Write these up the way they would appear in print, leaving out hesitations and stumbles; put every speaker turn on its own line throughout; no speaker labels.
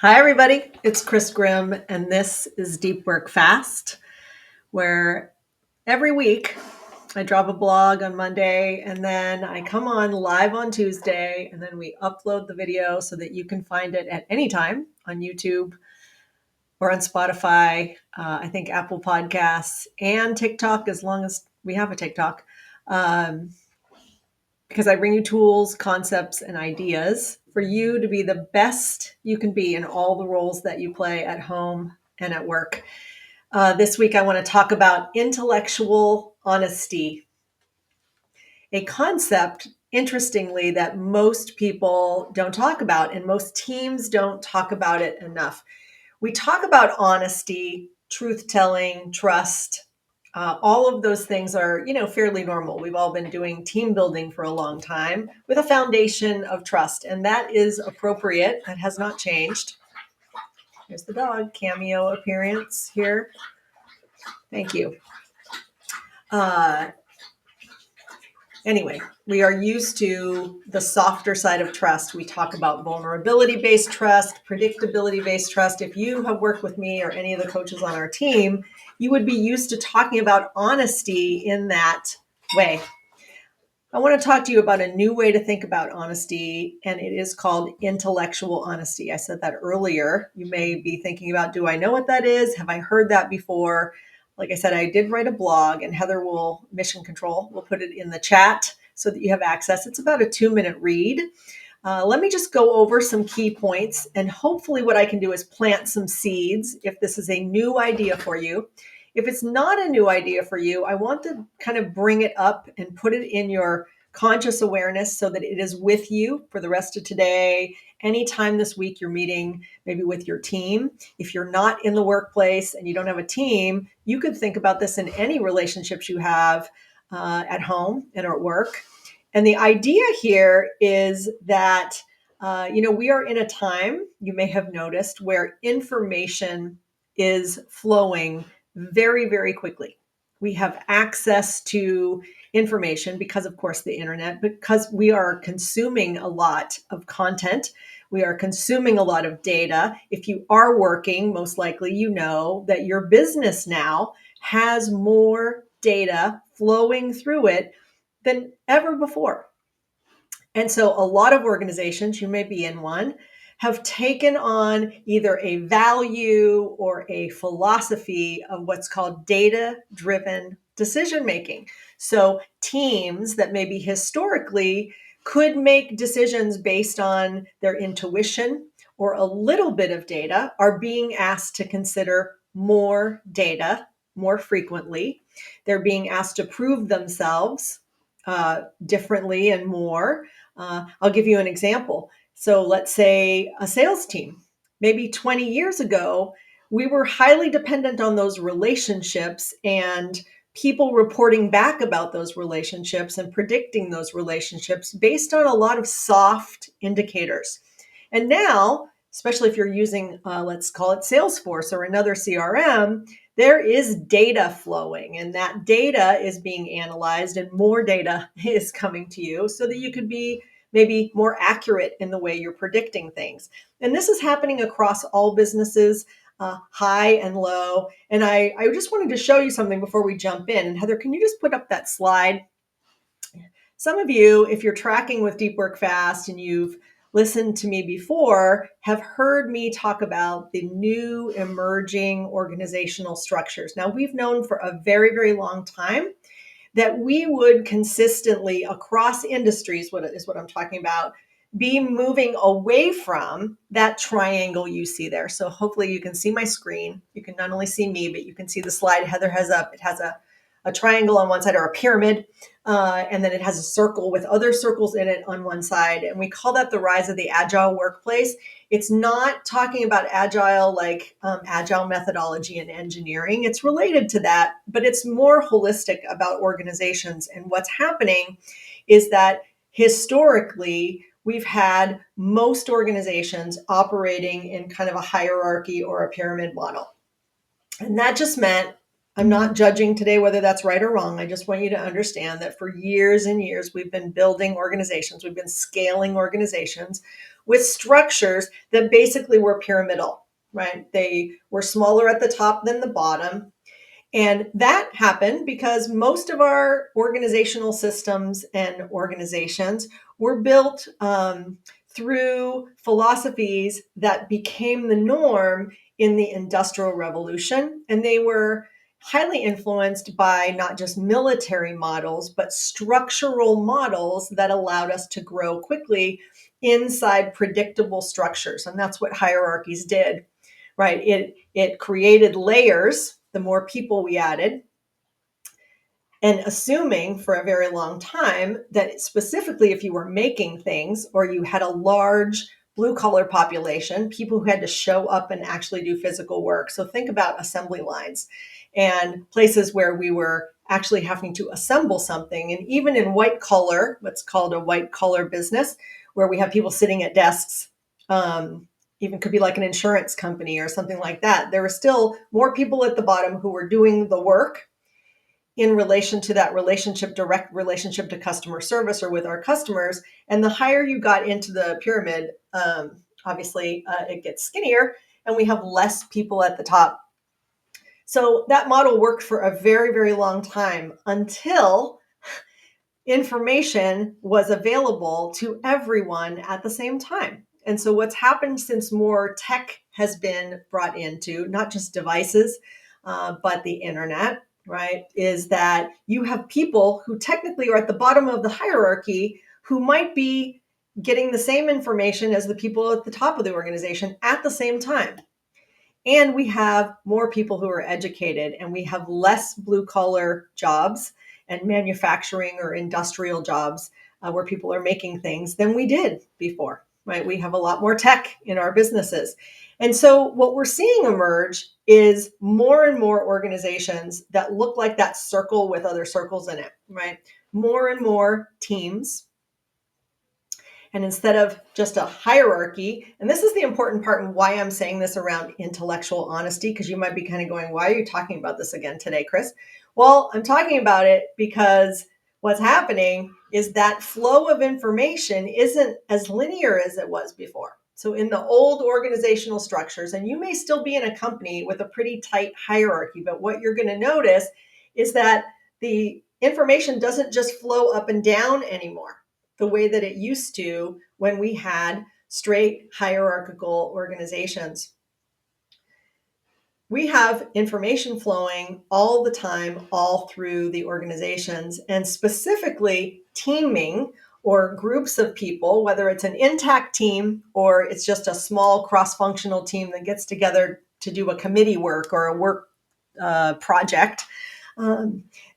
Hi, everybody. It's Chris Grimm, and this is Deep Work Fast, where every week I drop a blog on Monday and then I come on live on Tuesday, and then we upload the video so that you can find it at any time on YouTube or on Spotify, I think Apple Podcasts, and TikTok, as long as we have a TikTok. Um, because I bring you tools, concepts, and ideas for you to be the best you can be in all the roles that you play at home and at work. This week, I want to talk about intellectual honesty, a concept, interestingly, that most people don't talk about, and most teams don't talk about it enough. We talk about honesty, truth telling, trust. All of those things are, fairly normal. We've all been doing team building for a long time with a foundation of trust, and that is appropriate. That has not changed. Here's the dog cameo appearance here. Thank you. Uh, Anyway, we are used to the softer side of trust. We talk about vulnerability-based trust, predictability-based trust. If you have worked with me or any of the coaches on our team, you would be used to talking about honesty in that way. I want to talk to you about a new way to think about honesty, and it is called intellectual honesty. I said that earlier. You may be thinking about, do I know what that is? Have I heard that before? Like I said, I did write a blog, and Heather will, Mission Control, will put it in the chat so that you have access. It's about a 2-minute read. Let me just go over some key points, and hopefully what I can do is plant some seeds if this is a new idea for you. If it's not a new idea for you, I want to kind of bring it up and put it in your conscious awareness so that it is with you for the rest of today. Anytime this week you're meeting maybe with your team. If you're not in the workplace and you don't have a team, you could think about this in any relationships you have at home and at work. And the idea here is that, we are in a time, you may have noticed, where information is flowing very, very quickly. We have access to information because, of course, the internet, because we are consuming a lot of content. We are consuming a lot of data. If you are working, most likely you know that your business now has more data flowing through it than ever before. And so a lot of organizations, you may be in one, have taken on either a value or a philosophy of what's called data-driven decision making. So teams that maybe historically could make decisions based on their intuition or a little bit of data are being asked to consider more data more frequently. They're being asked to prove themselves differently and more. I'll give you an example. So let's say a sales team. Maybe 20 years ago, we were highly dependent on those relationships and people reporting back about those relationships and predicting those relationships based on a lot of soft indicators. And now, especially if you're using, let's call it Salesforce or another CRM, there is data flowing, and that data is being analyzed and more data is coming to you so that you could be maybe more accurate in the way you're predicting things. And this is happening across all businesses, high and low. And I just wanted to show you something before we jump in. And Heather, can you just put up that slide? Some of you, if you're tracking with Deep Work Fast and you've listened to me before, have heard me talk about the new emerging organizational structures. Now, we've known for a very, very long time that we would consistently across industries, what I'm talking about, be moving away from that triangle you see there. So hopefully you can see my screen. You can not only see me, but you can see the slide Heather has up. It has a triangle on one side or a pyramid, and then it has a circle with other circles in it on one side. And we call that the rise of the agile workplace. It's not talking about agile like agile methodology and engineering. It's related to that, but it's more holistic about organizations. And what's happening is that historically, we've had most organizations operating in kind of a hierarchy or a pyramid model. And that just meant I'm not judging today whether that's right or wrong. I just want you to understand that for years and years, we've been building organizations, we've been scaling organizations with structures that basically were pyramidal, right? They were smaller at the top than the bottom. And that happened because most of our organizational systems and organizations were built through philosophies that became the norm in the Industrial Revolution. And they were highly influenced by not just military models, but structural models that allowed us to grow quickly inside predictable structures. And that's what hierarchies did, right? It created layers the more people we added, and assuming for a very long time that specifically if you were making things or you had a large blue collar population, people who had to show up and actually do physical work. So think about assembly lines and places where we were actually having to assemble something. And even in white collar, what's called a white collar business, where we have people sitting at desks, even could be like an insurance company or something like that. There were still more people at the bottom who were doing the work in relation to that relationship, direct relationship to customer service or with our customers. And the higher you got into the pyramid, obviously it gets skinnier and we have less people at the top. So that model worked for a very, very long time until information was available to everyone at the same time. And so what's happened since more tech has been brought into, not just devices, but the internet, right, is that you have people who technically are at the bottom of the hierarchy who might be getting the same information as the people at the top of the organization at the same time. And we have more people who are educated, and we have less blue collar jobs and manufacturing or industrial jobs where people are making things than we did before, right? We have a lot more tech in our businesses. And so what we're seeing emerge is more and more organizations that look like that circle with other circles in it, right? More and more teams. And instead of just a hierarchy, and this is the important part and why I'm saying this around intellectual honesty, because you might be kind of going, why are you talking about this again today, Chris? Well, I'm talking about it because what's happening is that flow of information isn't as linear as it was before. So in the old organizational structures, and you may still be in a company with a pretty tight hierarchy, but what you're going to notice is that the information doesn't just flow up and down anymore the way that it used to when we had straight hierarchical organizations. We have information flowing all the time, all through the organizations, and specifically teaming or groups of people, whether it's an intact team or it's just a small cross-functional team that gets together to do a committee work or a work project.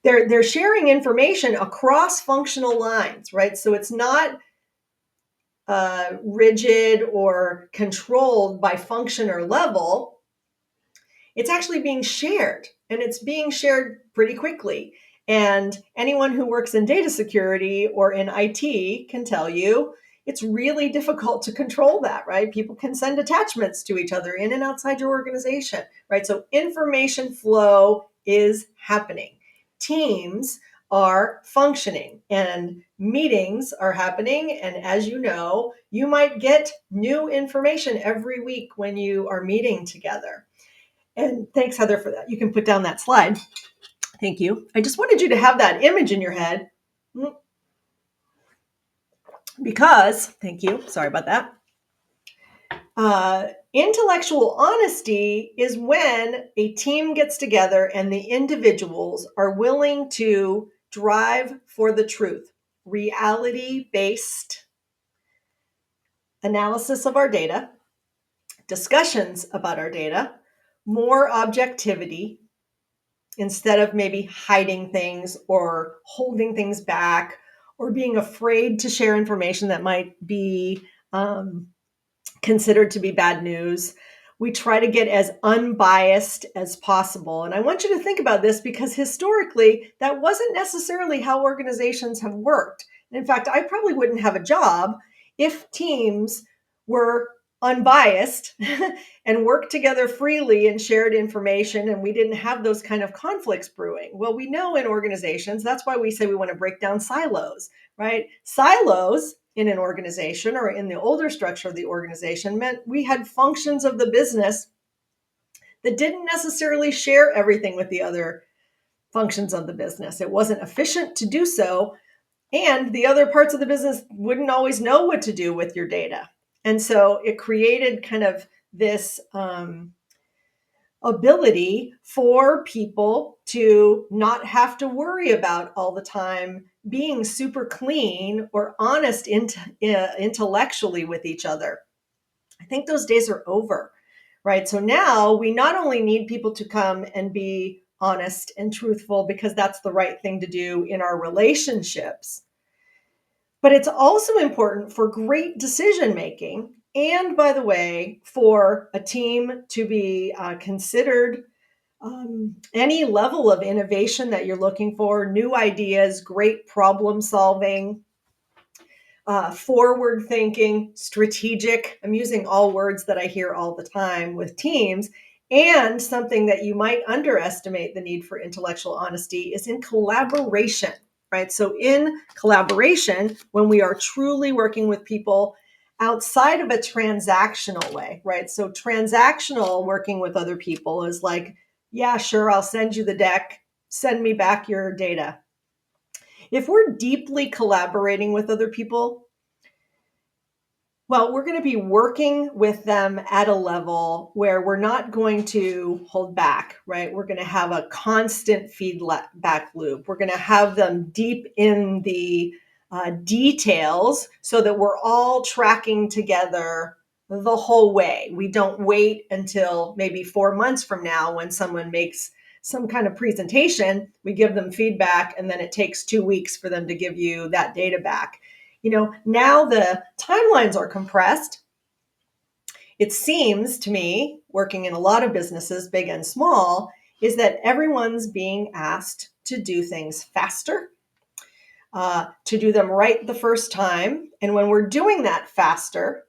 They're sharing information across functional lines, right? So it's not rigid or controlled by function or level. It's actually being shared, and it's being shared pretty quickly. And anyone who works in data security or in IT can tell you it's really difficult to control that, right? People can send attachments to each other in and outside your organization, right? So information flow is happening. Teams are functioning and meetings are happening. And as you know, you might get new information every week when you are meeting together. And thanks, Heather, for that. You can put down that slide. Thank you. I just wanted you to have that image in your head because, thank you, sorry about that. Intellectual honesty is when a team gets together and the individuals are willing to drive for the truth, reality-based analysis of our data, discussions about our data, more objectivity, instead of maybe hiding things or holding things back or being afraid to share information that might be considered to be bad news. We try to get as unbiased as possible. And I want you to think about this because historically, that wasn't necessarily how organizations have worked. And in fact, I probably wouldn't have a job if teams were unbiased and worked together freely and shared information, and we didn't have those kind of conflicts brewing. Well, we know in organizations, that's why we say we want to break down silos, right? Silos in an organization or in the older structure of the organization meant we had functions of the business that didn't necessarily share everything with the other functions of the business. It wasn't efficient to do so, and the other parts of the business wouldn't always know what to do with your data. And so it created kind of this ability for people to not have to worry about all the time being super clean or honest intellectually with each other. I think those days are over, right? So now we not only need people to come and be honest and truthful because that's the right thing to do in our relationships, but it's also important for great decision making. And by the way, for a team to be considered any level of innovation that you're looking for, new ideas, great problem solving, forward thinking, strategic. I'm using all words that I hear all the time with teams. And something that you might underestimate the need for intellectual honesty is in collaboration, right? So, in collaboration, when we are truly working with people outside of a transactional way, right? So, transactional working with other people is like, yeah, sure, I'll send you the deck, send me back your data. If we're deeply collaborating with other people, well, we're going to be working with them at a level where we're not going to hold back, right? We're going to have a constant feedback loop. We're going to have them deep in the details so that we're all tracking together the whole way. We don't wait until maybe 4 months from now when someone makes some kind of presentation. We give them feedback, and then it takes 2 weeks for them to give you that data back. Now the timelines are compressed. It seems to me, working in a lot of businesses, big and small, is that everyone's being asked to do things faster, to do them right the first time. And when we're doing that faster,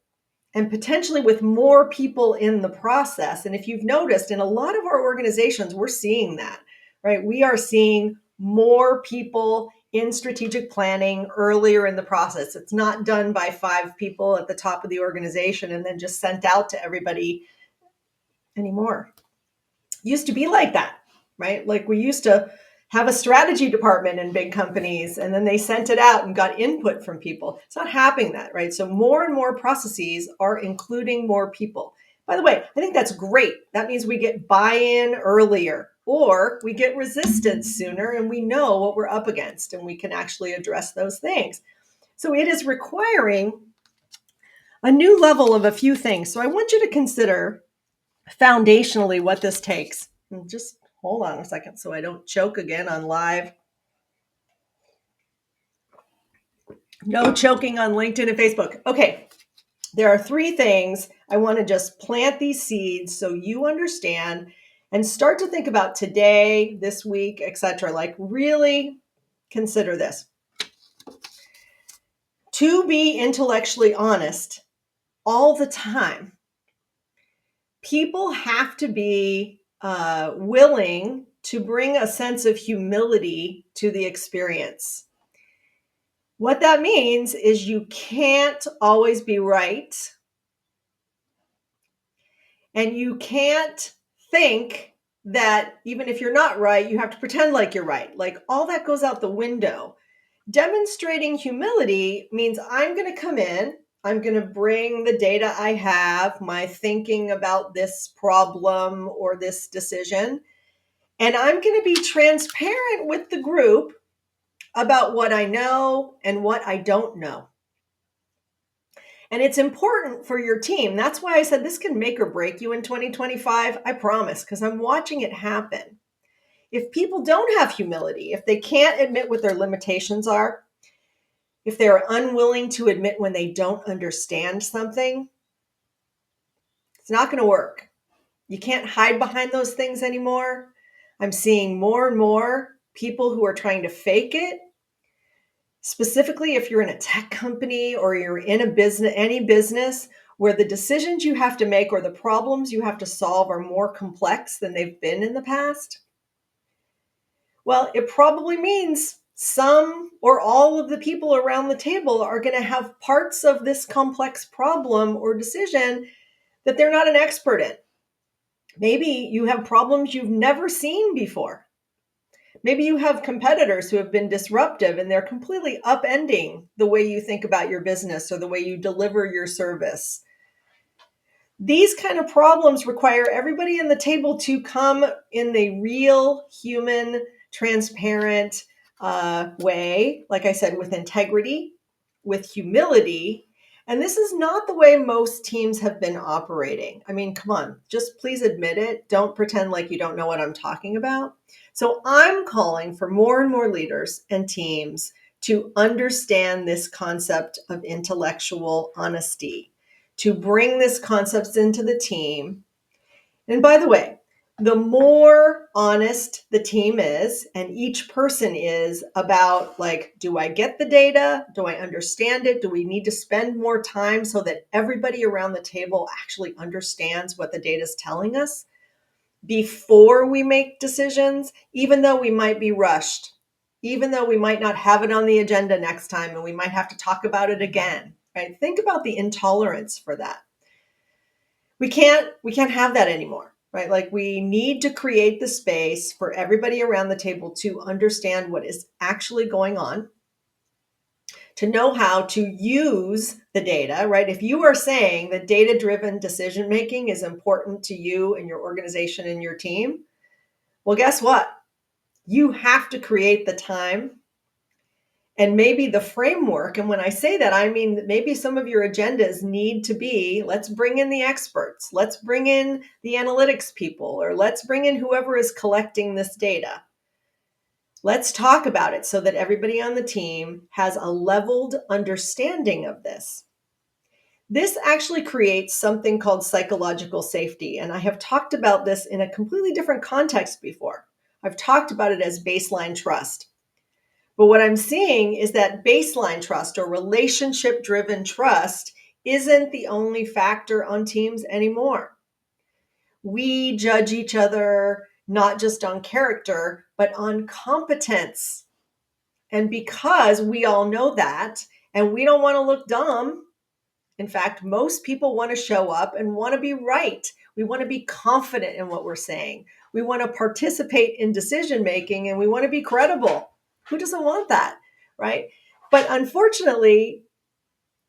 and potentially with more people in the process. And if you've noticed, in a lot of our organizations, we're seeing that, right? We are seeing more people in strategic planning earlier in the process. It's not done by 5 people at the top of the organization and then just sent out to everybody anymore. It used to be like that, right? Like we used to have a strategy department in big companies, and then they sent it out and got input from people. It's not happening that, right? So more and more processes are including more people. By the way, I think that's great. That means we get buy-in earlier, or we get resistance sooner, and we know what we're up against, and we can actually address those things. So it is requiring a new level of a few things. So I want you to consider foundationally what this takes. And just hold on a second so I don't choke again on live. No choking on LinkedIn and Facebook. Okay, there are 3 things. I want to just plant these seeds so you understand and start to think about today, this week, etc. Like really consider this. To be intellectually honest all the time, people have to be willing to bring a sense of humility to the experience. What that means is you can't always be right, and you can't think that even if you're not right, you have to pretend like you're right. Like all that goes out the window. Demonstrating humility means I'm going to come in, I'm going to bring the data I have, my thinking about this problem or this decision, and I'm going to be transparent with the group about what I know and what I don't know. And it's important for your team. That's why I said this can make or break you in 2025. I promise, because I'm watching it happen. If people don't have humility, if they can't admit what their limitations are, if they're unwilling to admit when they don't understand something, it's not going to work. You can't hide behind those things anymore. I'm seeing more and more people who are trying to fake it. Specifically, if you're in a tech company or you're in a business, any business where the decisions you have to make or the problems you have to solve are more complex than they've been in the past, well, it probably means some or all of the people around the table are going to have parts of this complex problem or decision that they're not an expert in. Maybe you have problems you've never seen before. Maybe you have competitors who have been disruptive and they're completely upending the way you think about your business or the way you deliver your service. These kind of problems require everybody in the table to come in the real, human, transparent way, like I said, with integrity, with humility. And this is not the way most teams have been operating. I mean, come on, just please admit it. Don't pretend like you don't know what I'm talking about. So I'm calling for more and more leaders and teams to understand this concept of intellectual honesty, to bring this concept into the team. And by the way, the more honest the team is and each person is about, like, do I get the data? Do I understand it? Do we need to spend more time so that everybody around the table actually understands what the data is telling us before we make decisions, even though we might be rushed, even though we might not have it on the agenda next time and we might have to talk about it again, right? Think about the intolerance for that. We can't have that anymore, right? Like, we need to create the space for everybody around the table to understand what is actually going on, to know how to use the data, right? If you are saying that data-driven decision making is important to you and your organization and your team, well, guess what? You have to create the time and maybe the framework. And when I say that, I mean that maybe some of your agendas need to be, let's bring in the experts, let's bring in the analytics people, or let's bring in whoever is collecting this data. Let's talk about it so that everybody on the team has a leveled understanding of this. This actually creates something called psychological safety. And I have talked about this in a completely different context before. I've talked about it as baseline trust. But what I'm seeing is that baseline trust or relationship-driven trust isn't the only factor on teams anymore. We judge each other not just on character, but on competence. And because we all know that, and we don't want to look dumb, in fact, most people want to show up and want to be right. We want to be confident in what we're saying. We want to participate in decision making, and we want to be credible. Who doesn't want that, right? But unfortunately,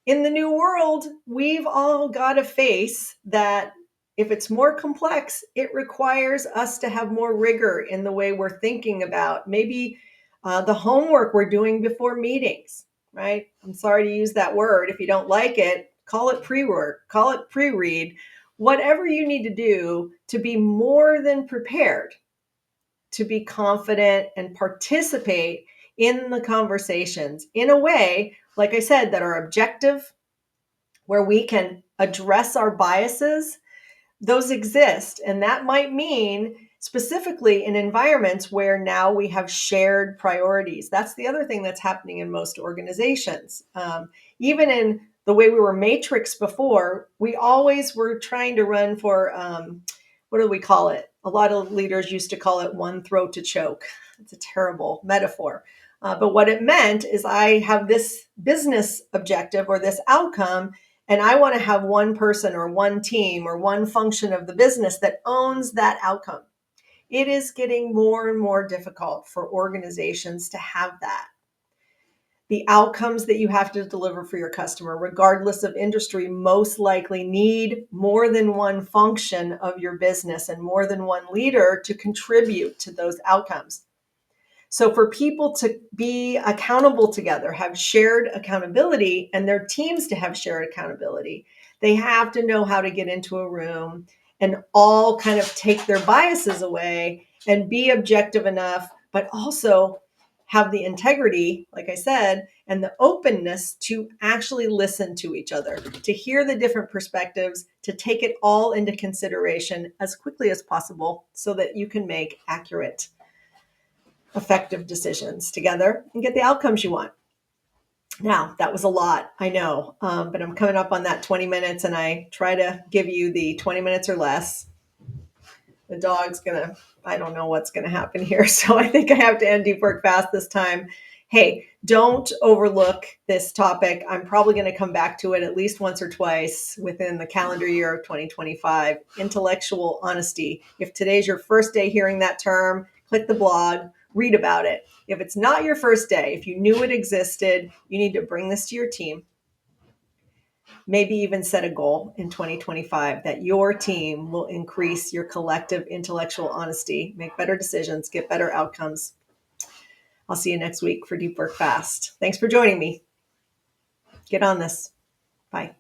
in the new world, we've all got to face that if it's more complex, it requires us to have more rigor in the way we're thinking about maybe the homework we're doing before meetings, right? I'm sorry to use that word. If you don't like it, call it pre-work, call it pre-read, whatever you need to do to be more than prepared, to be confident and participate in the conversations in a way, like I said, that are objective, where we can address our biases. Those exist. And that might mean specifically in environments where now we have shared priorities. That's the other thing that's happening in most organizations. Even in the way we were matrix before, we always were trying to run for, what do we call it? A lot of leaders used to call it one throat to choke. It's a terrible metaphor. But what it meant is I have this business objective or this outcome, and I want to have one person or one team or one function of the business that owns that outcome. It is getting more and more difficult for organizations to have that. The outcomes that you have to deliver for your customer, regardless of industry, most likely need more than one function of your business and more than one leader to contribute to those outcomes. So for people to be accountable together, have shared accountability, and their teams to have shared accountability, they have to know how to get into a room and all kind of take their biases away and be objective enough, but also have the integrity, like I said, and the openness to actually listen to each other, to hear the different perspectives, to take it all into consideration as quickly as possible so that you can make accurate, effective decisions together and get the outcomes you want. Now, that was a lot, I know, but I'm coming up on that 20 minutes and I try to give you the 20 minutes or less. The dog's gonna, I don't know what's gonna happen here. So I think I have to end deep work fast this time. Hey, don't overlook this topic. I'm probably going to come back to it at least once or twice within the calendar year of 2025. Intellectual honesty. If today's your first day hearing that term, click the blog, read about it. If it's not your first day, if you knew it existed, you need to bring this to your team. Maybe even set a goal in 2025 that your team will increase your collective intellectual honesty, make better decisions, get better outcomes. I'll see you next week for Deep Work Fast. Thanks for joining me. Get on this. Bye.